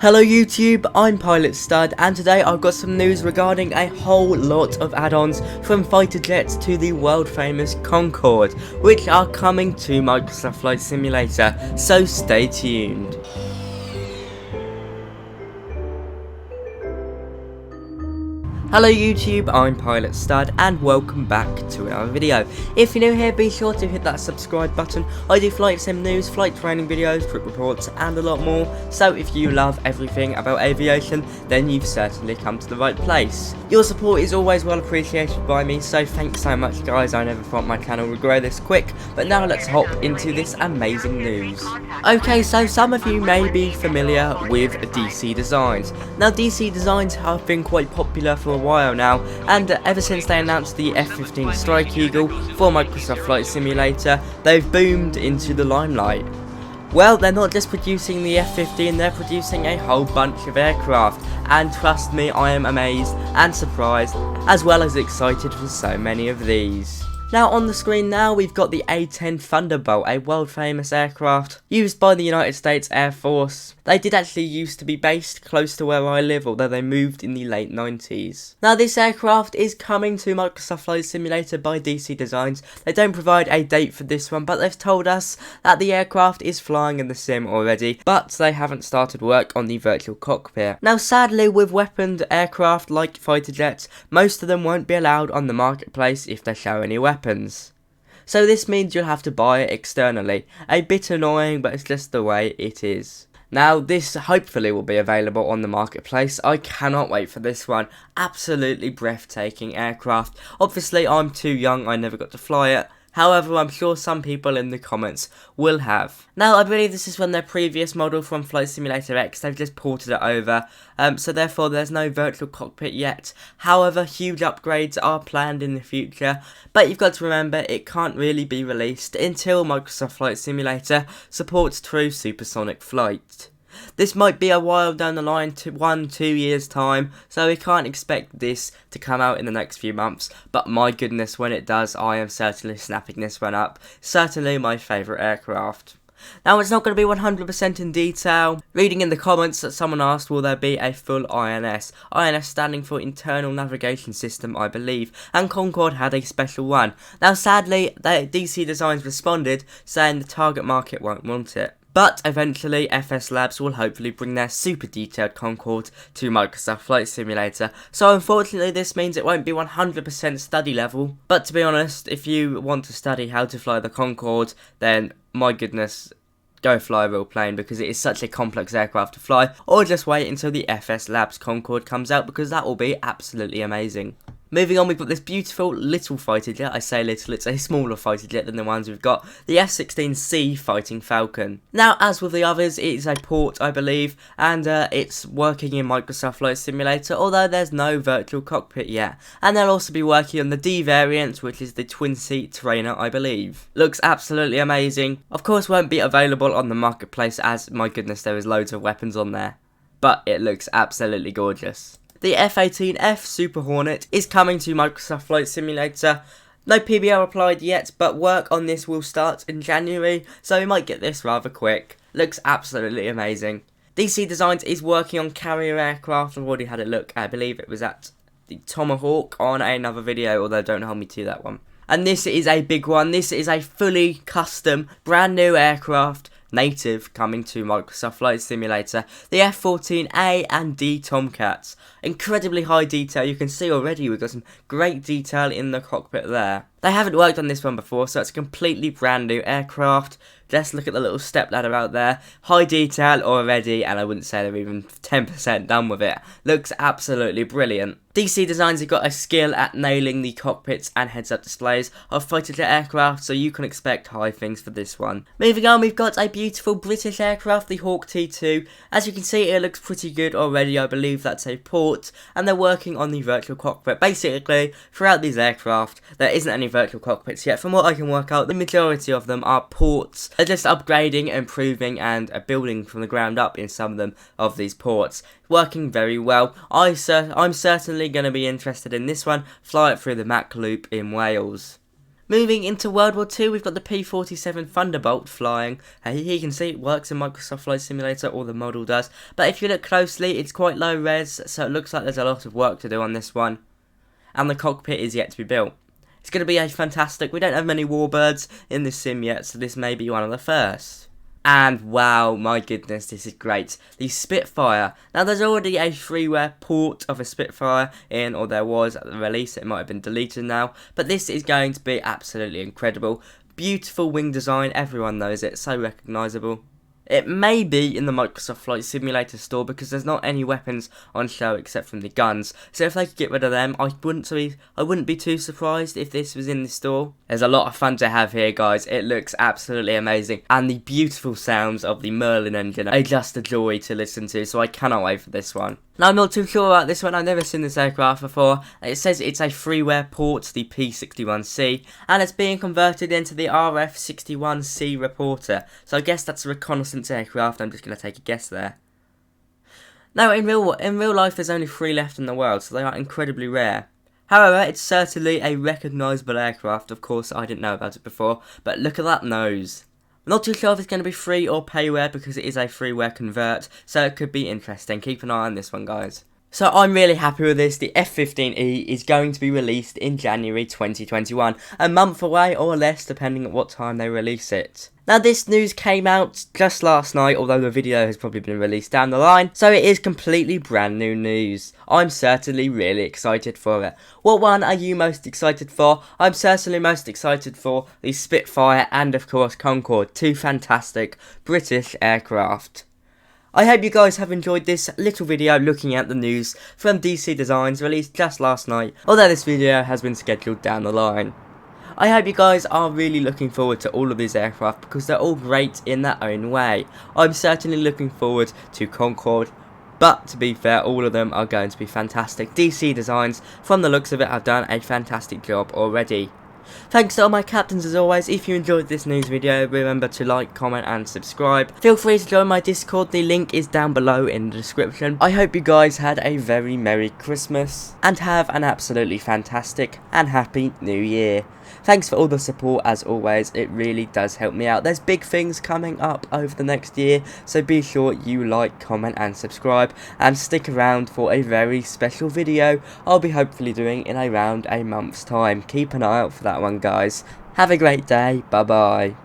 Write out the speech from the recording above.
Hello YouTube, I'm Pilot Stud, and today I've got some news regarding a whole lot of add-ons from fighter jets to the world famous Concorde, which are coming to Microsoft Flight Simulator, so stay tuned. Hello YouTube, I'm Pilot Stud and welcome back to another video. If you're new here, be sure to hit that subscribe button. I do flight sim news, flight training videos, trip reports and a lot more. So if you love everything about aviation, then you've certainly come to the right place. Your support is always well appreciated by me, so thanks so much guys. I never thought my channel would grow this quick, but now let's hop into this amazing news. Okay, so some of you may be familiar with DC Designs. Now DC Designs have been quite popular for a while now, and ever since they announced the F-15 Strike Eagle for Microsoft Flight Simulator, they've boomed into the limelight. Well, they're not just producing the F-15, they're producing a whole bunch of aircraft, and trust me, I am amazed and surprised, as well as excited for so many of these. Now on the screen now we've got the A-10 Thunderbolt, a world famous aircraft used by the United States Air Force. They did actually used to be based close to where I live, although they moved in the late 90s. Now this aircraft is coming to Microsoft Flight Simulator by DC Designs. They don't provide a date for this one, but they've told us that the aircraft is flying in the sim already, but they haven't started work on the virtual cockpit. Now sadly, with weaponed aircraft like fighter jets, most of them won't be allowed on the marketplace if they show any weapons. So this means you'll have to buy it externally. A bit annoying, but it's just the way it is. Now this hopefully will be available on the marketplace. I cannot wait for this one. Absolutely breathtaking aircraft. Obviously I'm too young, I never got to fly it. However, I'm sure some people in the comments will have. Now, I believe this is from their previous model from Flight Simulator X. They've just ported it over, so therefore there's no virtual cockpit yet. However, huge upgrades are planned in the future, but you've got to remember it can't really be released until Microsoft Flight Simulator supports true supersonic flight. This might be a while down the line, to 1-2 years time, so we can't expect this to come out in the next few months, but my goodness, when it does, I am certainly snapping this one up. Certainly my favourite aircraft. Now it's not going to be 100% in detail. Reading in the comments that someone asked, will there be a full INS? INS standing for Internal Navigation System, I believe, and Concorde had a special one. Now sadly, DC Designs responded saying the target market won't want it. But eventually, FS Labs will hopefully bring their super detailed Concorde to Microsoft Flight Simulator. So unfortunately, this means it won't be 100% study level. But to be honest, if you want to study how to fly the Concorde, then my goodness, go fly a real plane, because it is such a complex aircraft to fly. Or just wait until the FS Labs Concorde comes out, because that will be absolutely amazing. Moving on, we've got this beautiful little fighter jet. I say little, it's a smaller fighter jet than the ones we've got. The F-16C Fighting Falcon. Now, as with the others, it is a port, I believe, and it's working in Microsoft Flight Simulator, although there's no virtual cockpit yet. And they'll also be working on the D variant, which is the twin-seat trainer, I believe. Looks absolutely amazing. Of course, won't be available on the marketplace, as, my goodness, there is loads of weapons on there. But it looks absolutely gorgeous. The F-18F Super Hornet is coming to Microsoft Flight Simulator. No PBR applied yet, but work on this will start in January, so we might get this rather quick. Looks absolutely amazing. DC Designs is working on carrier aircraft. I've already had a look. I believe it was at the Tomahawk on another video, although don't hold me to that one. And this is a big one. This is a fully custom, brand new aircraft. Native coming to Microsoft Flight Simulator, the F-14A and D Tomcats. Incredibly high detail. You can see already we've got some great detail in the cockpit there. They haven't worked on this one before, so it's a completely brand new aircraft. Just look at the little step ladder out there. High detail already, and I wouldn't say they're even 10% done with it. Looks absolutely brilliant. DC Designs have got a skill at nailing the cockpits and heads-up displays of fighter jet aircraft, so you can expect high things for this one. Moving on, we've got a beautiful British aircraft, the Hawk T2. As you can see, it looks pretty good already. I believe that's a port, and they're working on the virtual cockpit. Basically, throughout these aircraft, there isn't any virtual cockpits yet. From what I can work out, the majority of them are ports. They're just upgrading, improving, and building from the ground up in some of them of these ports. Working very well. I'm certainly going to be interested in this one. Fly it through the Mac Loop in Wales. Moving into World War II, we've got the P-47 Thunderbolt flying. Here you can see it works in Microsoft Flight Simulator, or the model does. But if you look closely, it's quite low res, so it looks like there's a lot of work to do on this one. And the cockpit is yet to be built. It's going to be a fantastic, we don't have many warbirds in this sim yet, so this may be one of the first. And wow, my goodness, this is great. The Spitfire. Now there's already a freeware port of a Spitfire in, or there was at the release, it might have been deleted now. But this is going to be absolutely incredible. Beautiful wing design, everyone knows it, so recognisable. It may be in the Microsoft Flight Simulator store because there's not any weapons on show except from the guns. So if they could get rid of them, I wouldn't be too surprised if this was in the store. There's a lot of fun to have here, guys. It looks absolutely amazing. And the beautiful sounds of the Merlin engine are just a joy to listen to, so I cannot wait for this one. Now, I'm not too sure about this one. I've never seen this aircraft before. It says it's a freeware port, the P-61C, and it's being converted into the RF-61C Reporter. So I guess that's a reconnaissance aircraft. I'm just going to take a guess there. Now, in real life, there's only 3 left in the world, so they are incredibly rare. However, it's certainly a recognisable aircraft. Of course, I didn't know about it before, but look at that nose. I'm not too sure if it's going to be free or payware because it is a freeware convert, so it could be interesting. Keep an eye on this one, guys. So I'm really happy with this. The F-15E is going to be released in January 2021, a month away or less depending on what time they release it. Now this news came out just last night, although the video has probably been released down the line, so it is completely brand new news. I'm certainly really excited for it. What one are you most excited for? I'm certainly most excited for the Spitfire and of course Concorde, 2 fantastic British aircraft. I hope you guys have enjoyed this little video looking at the news from DC Designs released just last night, although this video has been scheduled down the line. I hope you guys are really looking forward to all of these aircraft because they're all great in their own way. I'm certainly looking forward to Concorde, but to be fair, all of them are going to be fantastic. DC Designs, from the looks of it, have done a fantastic job already. Thanks to all my captains as always. If you enjoyed this news video, remember to like, comment and subscribe. Feel free to join my Discord, the link is down below in the description. I hope you guys had a very Merry Christmas and have an absolutely fantastic and happy New Year. Thanks for all the support as always, it really does help me out. There's big things coming up over the next year, so be sure you like, comment and subscribe, and stick around for a very special video I'll be hopefully doing in around a month's time. Keep an eye out for that one, guys. Have a great day, bye bye.